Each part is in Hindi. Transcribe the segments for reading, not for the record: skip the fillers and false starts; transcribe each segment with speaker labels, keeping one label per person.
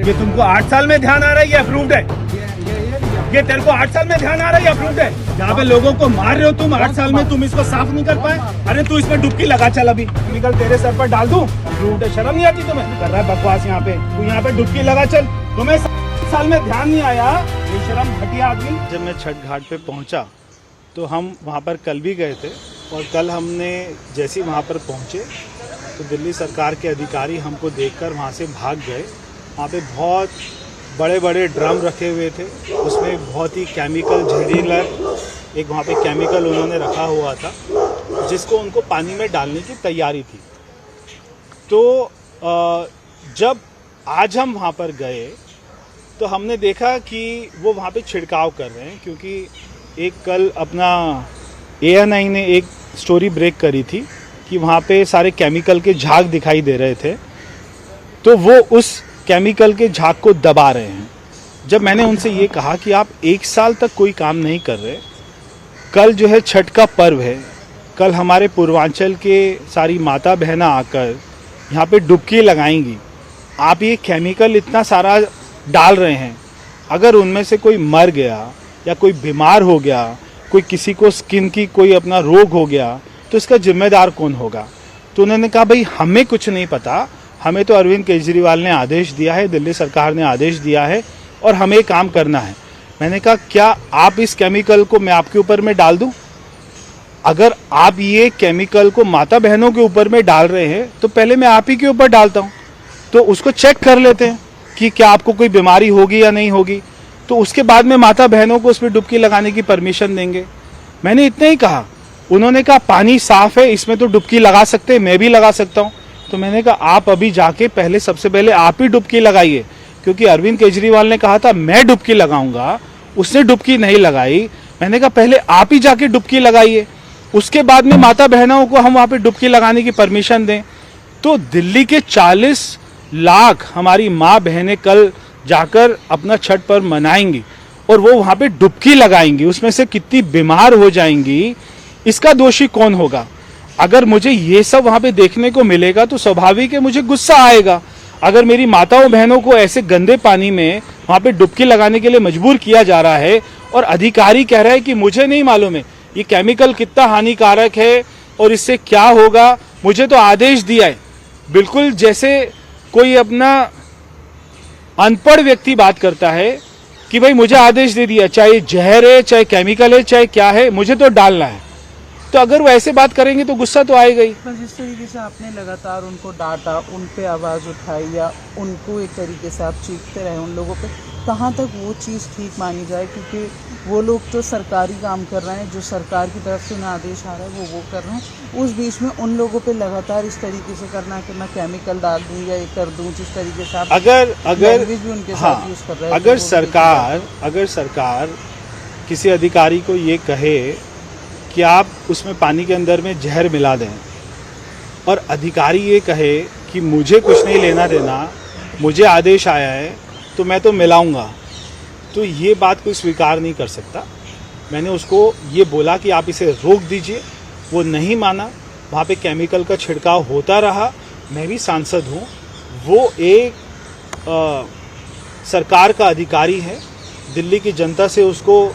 Speaker 1: ये तुमको 8 साल में ध्यान आ रहा है, ये अप्रूव्ड है? ये तेरे को 8 साल में ध्यान आ रहा है, ये अप्रूव्ड है? यहाँ पे लोगों को मार रहे हो तुम 8 साल में, तुम इसको साफ नहीं कर पाए? अरे तू इसमें डुबकी लगा, चल अभी निकल, तेरे सर पर डाल दूं। अप्रूव्ड है, शर्म नहीं आती तुम्हें? कर रहा है बकवास यहाँ पे, तू यहाँ पे डुबकी लगा, चल। तुम्हें 7 साल में ध्यान नहीं आया, ये शर्म घटिया आदमी।
Speaker 2: जब मैं छठ घाट पे पहुंचा तो हम वहाँ पर कल भी गए थे, और कल हमने जैसे ही वहाँ पर पहुँचे तो दिल्ली सरकार के अधिकारी हमको देखकर वहाँ से भाग गए। वहाँ पे बहुत बड़े बड़े ड्रम रखे हुए थे, उसमें बहुत ही केमिकल जहरीला एक वहाँ पे केमिकल उन्होंने रखा हुआ था, जिसको उनको पानी में डालने की तैयारी थी। तो जब आज हम वहाँ पर गए तो हमने देखा कि वो वहाँ पे छिड़काव कर रहे हैं, क्योंकि एक कल अपना ANI ने एक स्टोरी ब्रेक करी थी कि वहाँ पे सारे केमिकल के झाग दिखाई दे रहे थे, तो वो उस केमिकल के झाग को दबा रहे हैं। जब मैंने उनसे ये कहा कि आप 1 साल तक कोई काम नहीं कर रहे, कल जो है छठ का पर्व है, कल हमारे पूर्वांचल के सारी माता बहना आकर यहाँ पे डुबकी लगाएंगी, आप ये केमिकल इतना सारा डाल रहे हैं, अगर उनमें से कोई मर गया या कोई बीमार हो गया, कोई किसी को स्किन की कोई अपना रोग हो गया, तो इसका जिम्मेदार कौन होगा? तो उन्होंने कहा भाई हमें कुछ नहीं पता, हमें तो अरविंद केजरीवाल ने आदेश दिया है, दिल्ली सरकार ने आदेश दिया है और हमें ये काम करना है। मैंने कहा क्या आप इस केमिकल को मैं आपके ऊपर में डाल दूं? अगर आप ये केमिकल को माता बहनों के ऊपर में डाल रहे हैं तो पहले मैं आप ही के ऊपर डालता हूं, तो उसको चेक कर लेते हैं कि क्या आपको कोई बीमारी होगी या नहीं होगी, तो उसके बाद में माता बहनों को उसमें डुबकी लगाने की परमिशन देंगे। मैंने इतना ही कहा। उन्होंने कहा पानी साफ है, इसमें तो डुबकी लगा सकते हैं, मैं भी लगा सकता हूँ। तो मैंने कहा आप अभी जाके पहले सबसे पहले आप ही डुबकी लगाइए, क्योंकि अरविंद केजरीवाल ने कहा था मैं डुबकी लगाऊंगा, उसने डुबकी नहीं लगाई। मैंने कहा पहले आप ही जाके डुबकी लगाइए, उसके बाद में माता बहनों को हम वहाँ पे डुबकी लगाने की परमिशन दें। तो दिल्ली के 40 लाख हमारी माँ बहनें कल जाकर अपना छठ पर्व मनाएंगी और वो वहाँ पे डुबकी लगाएंगी, उसमें से कितनी बीमार हो जाएंगी, इसका दोषी कौन होगा? अगर मुझे ये सब वहाँ पे देखने को मिलेगा तो स्वाभाविक है मुझे गुस्सा आएगा। अगर मेरी माताओं बहनों को ऐसे गंदे पानी में वहाँ पे डुबकी लगाने के लिए मजबूर किया जा रहा है और अधिकारी कह रहा है कि मुझे नहीं मालूम है ये केमिकल कितना हानिकारक है और इससे क्या होगा, मुझे तो आदेश दिया है, बिल्कुल जैसे कोई अपना अनपढ़ व्यक्ति बात करता है कि भाई मुझे आदेश दे दिया, चाहे जहर है, चाहे केमिकल है, चाहे क्या है, मुझे तो डालना है। तो अगर वो ऐसे बात करेंगे तो गुस्सा तो आएगा ही।
Speaker 3: बस इस तरीके से आपने लगातार उनको डांटा, उन पे आवाज़ उठाई या उनको एक तरीके से आप चीखते रहे उन लोगों पे, कहाँ तक वो चीज़ ठीक मानी जाए? क्योंकि वो लोग तो सरकारी काम कर रहे हैं, जो सरकार की तरफ से उन्हें आदेश आ रहा है वो कर रहे हैं। उस बीच में उन लोगों पे लगातार इस तरीके से करना कि मैं केमिकल डाल दूँ या ये कर दूँ, जिस तरीके से आप
Speaker 2: अगर
Speaker 3: भी उनके साथ यूज़ कर रहे हैं।
Speaker 2: अगर सरकार किसी अधिकारी को ये कहे कि आप उसमें पानी के अंदर में जहर मिला दें और अधिकारी ये कहे कि मुझे कुछ नहीं लेना देना, मुझे आदेश आया है तो मैं तो मिलाऊंगा, तो ये बात कोई स्वीकार नहीं कर सकता। मैंने उसको ये बोला कि आप इसे रोक दीजिए, वो नहीं माना, वहाँ पे केमिकल का छिड़काव होता रहा। मैं भी सांसद हूँ, वो एक सरकार का अधिकारी है, दिल्ली की जनता से उसको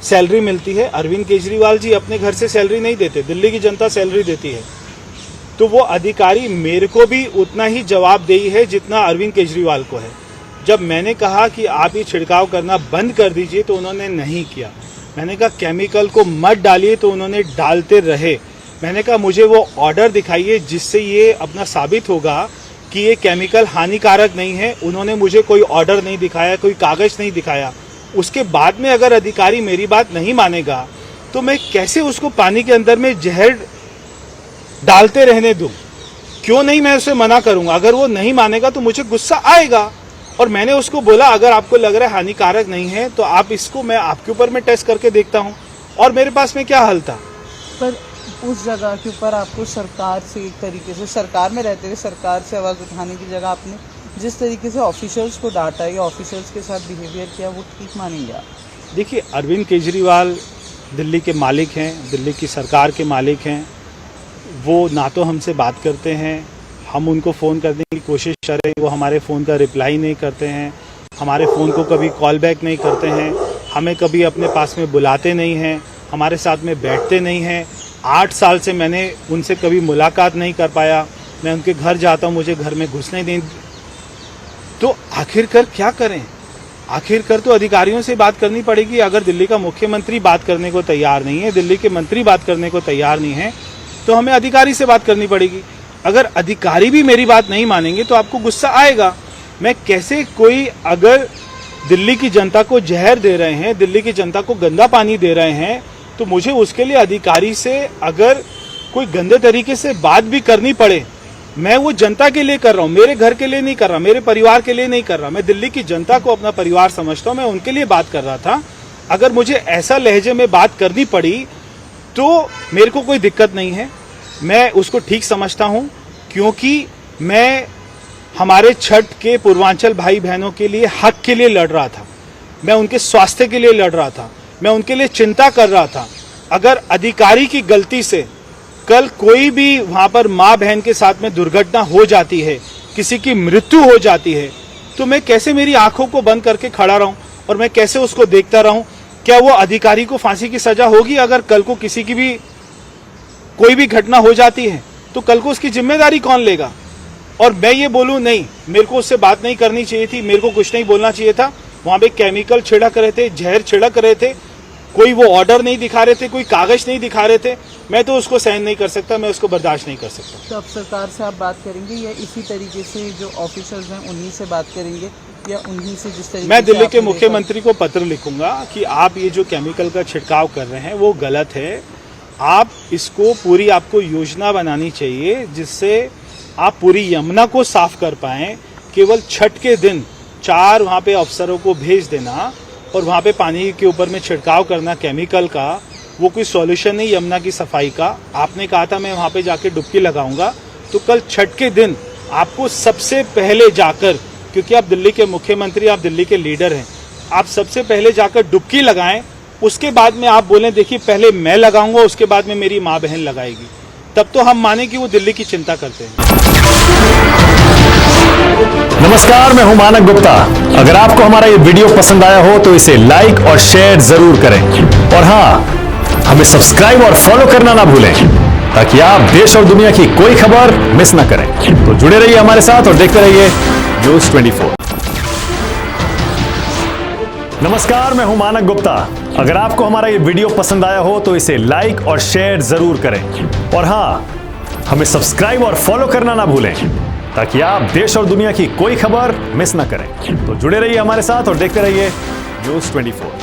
Speaker 2: सैलरी मिलती है। अरविंद केजरीवाल जी अपने घर से सैलरी नहीं देते, दिल्ली की जनता सैलरी देती है। तो वो अधिकारी मेरे को भी उतना ही जवाबदेही है जितना अरविंद केजरीवाल को है। जब मैंने कहा कि आप ये छिड़काव करना बंद कर दीजिए तो उन्होंने नहीं किया। मैंने कहा केमिकल को मत डालिए तो उन्होंने डालते रहे। मैंने कहा मुझे वो ऑर्डर दिखाइए जिससे ये अपना साबित होगा कि ये केमिकल हानिकारक नहीं है। उन्होंने मुझे कोई ऑर्डर नहीं दिखाया, कोई कागज नहीं दिखाया। उसके बाद में अगर अधिकारी मेरी बात नहीं मानेगा तो मैं कैसे उसको पानी के अंदर में जहर डालते रहने दूं? क्यों नहीं मैं उसे मना करूंगा? अगर वो नहीं मानेगा तो मुझे गुस्सा आएगा। और मैंने उसको बोला अगर आपको लग रहा है हानिकारक नहीं है तो आप इसको मैं आपके ऊपर में टेस्ट करके देखता हूं, और मेरे पास में क्या हल था।
Speaker 3: पर उस जगह के ऊपर आपको सरकार से एक तरीके से, सरकार में रहते हुए सरकार से आवाज़ उठाने की जगह आपने जिस तरीके से ऑफिशियल्स को डांटा या ऑफिशियल्स के साथ बिहेवियर किया, वो ठीक मानेंगे आप?
Speaker 2: देखिए, अरविंद केजरीवाल दिल्ली के मालिक हैं, दिल्ली की सरकार के मालिक हैं। वो ना तो हमसे बात करते हैं, हम उनको फ़ोन करने की कोशिश कर रहे हैं, वो हमारे फ़ोन का रिप्लाई नहीं करते हैं, हमारे फ़ोन को कभी कॉल बैक नहीं करते हैं, हमें कभी अपने पास में बुलाते नहीं हैं, हमारे साथ में बैठते नहीं हैं। 8 साल से मैंने उनसे कभी मुलाकात नहीं कर पाया। मैं उनके घर जाता हूँ, मुझे घर में घुसने नहीं। तो आखिरकार क्या करें? आखिरकार तो अधिकारियों से बात करनी पड़ेगी। अगर दिल्ली का मुख्यमंत्री बात करने को तैयार नहीं है, दिल्ली के मंत्री बात करने को तैयार नहीं है, तो हमें अधिकारी से बात करनी पड़ेगी। अगर अधिकारी भी मेरी बात नहीं मानेंगे तो आपको गुस्सा आएगा। मैं कैसे कोई अगर दिल्ली की जनता को जहर दे रहे हैं, दिल्ली की जनता को गंदा पानी दे रहे हैं, तो मुझे उसके लिए अधिकारी से अगर कोई गंदे तरीके से बात भी करनी पड़े, मैं वो जनता के लिए कर रहा हूँ, मेरे घर के लिए नहीं कर रहा, मेरे परिवार के लिए नहीं कर रहा। मैं दिल्ली की जनता को अपना परिवार समझता हूँ, मैं उनके लिए बात कर रहा था। अगर मुझे ऐसा लहजे में बात करनी पड़ी तो मेरे को कोई दिक्कत नहीं है, मैं उसको ठीक समझता हूँ, क्योंकि मैं हमारे छठ के पूर्वांचल भाई बहनों के लिए हक के लिए लड़ रहा था, मैं उनके स्वास्थ्य के लिए लड़ रहा था, मैं उनके लिए चिंता कर रहा था। अगर अधिकारी की गलती से कल कोई भी वहां पर माँ बहन के साथ में दुर्घटना हो जाती है, किसी की मृत्यु हो जाती है, तो मैं कैसे मेरी आंखों को बंद करके खड़ा रहूं और मैं कैसे उसको देखता रहूं? क्या वो अधिकारी को फांसी की सजा होगी? अगर कल को किसी की भी कोई भी घटना हो जाती है तो कल को उसकी जिम्मेदारी कौन लेगा? और मैं ये बोलूं नहीं, मेरे को उससे बात नहीं करनी चाहिए थी, मेरे को कुछ नहीं बोलना चाहिए था। वहां पे केमिकल छिड़क रहे थे, जहर छिड़क रहे थे, कोई वो ऑर्डर नहीं दिखा रहे थे, कोई कागज नहीं दिखा रहे थे, मैं तो उसको सहन नहीं कर सकता, मैं उसको बर्दाश्त नहीं कर सकता।
Speaker 3: तो अब सरकार से आप बात करेंगे या इसी तरीके से जो ऑफिसर्स हैं उन्हीं से बात करेंगे या उन्हीं से जिस तरीके
Speaker 2: मैं
Speaker 3: से
Speaker 2: दिल्ली के
Speaker 3: आपने
Speaker 2: मुख्यमंत्री को पत्र लिखूंगा कि आप ये जो केमिकल का छिड़काव कर रहे हैं वो गलत है। आप इसको पूरी आपको योजना बनानी चाहिए जिससे आप पूरी यमुना को साफ कर पाएं। केवल छठ के दिन 4 वहाँ पे अफसरों को भेज देना और वहाँ पे पानी के ऊपर में छिड़काव करना केमिकल का, वो कोई सॉल्यूशन नहीं यमुना की सफाई का। आपने कहा था मैं वहाँ पे जाके डुबकी लगाऊंगा, तो कल छठ के दिन आपको सबसे पहले जाकर, क्योंकि आप दिल्ली के मुख्यमंत्री, आप दिल्ली के लीडर हैं, आप सबसे पहले जाकर डुबकी लगाएं। उसके बाद में आप बोलें देखिए पहले मैं लगाऊंगा, उसके बाद में मेरी माँ बहन लगाएगी, तब तो हम माने कि वो दिल्ली की चिंता करते हैं।
Speaker 4: नमस्कार, मैं हूं मानक गुप्ता। अगर आपको हमारा ये वीडियो पसंद आया हो तो इसे लाइक और शेयर जरूर करें, और हाँ, हमें सब्सक्राइब और फॉलो करना ना भूलें ताकि आप देश और दुनिया की कोई खबर मिस ना करें। तो जुड़े रहिए हमारे साथ और देखते रहिए न्यूज़ 24। नमस्कार, मैं हूं मानक गुप्ता। अगर आपको हमारा ये वीडियो पसंद आया हो तो इसे लाइक और शेयर जरूर करें, और हाँ, हमें सब्सक्राइब और फॉलो करना ना भूलें ताकि आप देश और दुनिया की कोई खबर मिस ना करें। तो जुड़े रहिए हमारे साथ और देखते रहिए न्यूज़ 24।